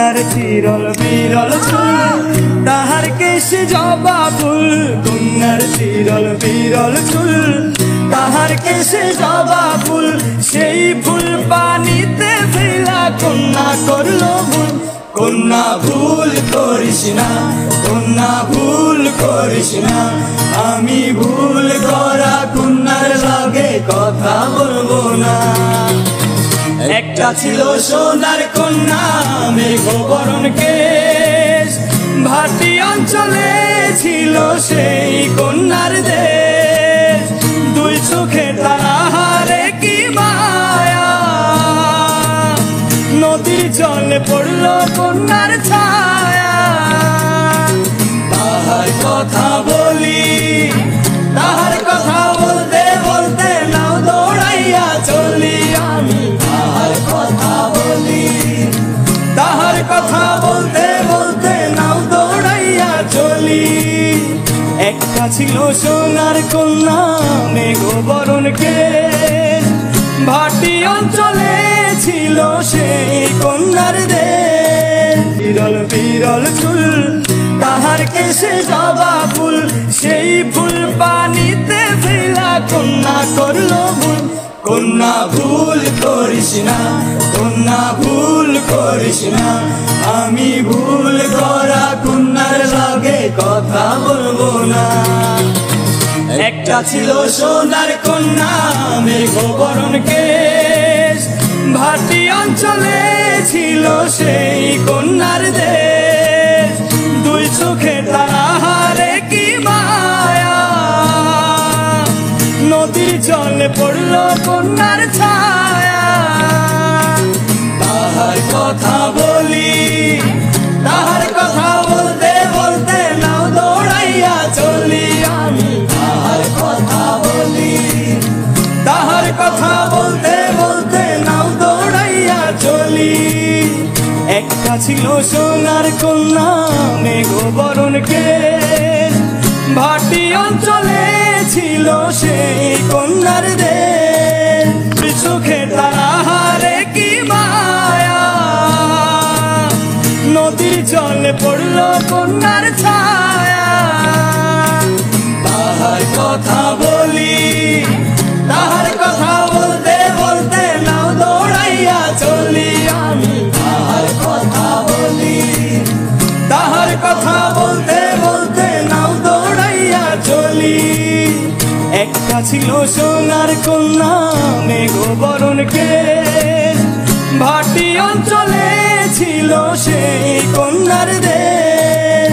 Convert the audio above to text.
কন্যার চিরল বিরল চুল তাহার কেশে জবা ফুল কন্যার চিরল বিরল চুল তাহার কেশে জবা ফুল সেই ফুল পানিতে ফেলা কন্যা করলো ভুল কন্যা ভুল করিস না কন্যা ভুল করিস না আমি ভুল করা কন্যার লগে কথা বলবো না একটা ছিল সোনার কন্যা মেঘবরণ কেশ ভাটি অঞ্চলে ছিল সেই কন্যার দেশ দুই চোখে তাহারে কি মায়া নদীর জলে পড়ল কন্যার ছায়া তাহার কথা বলি তাহার কথা বলতে বলতে নাও দৌড়াইয়া চলি আমি তাহার কথা বলি তাহার কথা বলতে বলতে নাও দৌড়াইয়া চলি একটা ছিল সোনার কন্যা মেঘবরণ কেশ ভাটি অঞ্চলে ছিল সেই কন্যার দেশ বিরল বিরল চুল তাহার কেশে জবা ফুল সেই ফুল পানিতে ফেলা কন্যা করলো ভুল কন্যা ভুল করিস না কন্যা ভুল করিস না আমি ভুল করা কন্যার লগে কথা বলবো না একটা ছিল সোনার কন্যা মেঘবরণ কেশ ভাটি অঞ্চলে ছিল সেই কন্যার দেশ দুই চোখে তাহারে কি মায়া নদীর জলে পড়ল কন্যার ছায়া তাহার কথা বলি তাহার কথা বলতে বলতে নাও দৌড়াইয়া চলি আমি তাহার কথা বলি তাহার কথা বলতে বলতে নাও দৌড়াইয়া চলি একটা ছিল সোনার কন্যা মেঘবরণ কেশ ভাটি অঞ্চলে ছিল সেই কন্যার দেশ চোখে তাহারে কি মায়া নদীর জলে পড়ল কন্যার ছায়া তাহার কথা বলি তাহার কথা বলতে বলতে নাও দৌড়াইয়া চলি আমি তাহার কথা বলি তাহার কথা বলতে বলতে নাও দৌড়াইয়া চলি একটা ছিল সোনার কন্যা মেঘবরণ কেশ ভাটি অঞ্চলে ছিল সেই কন্যার দেশ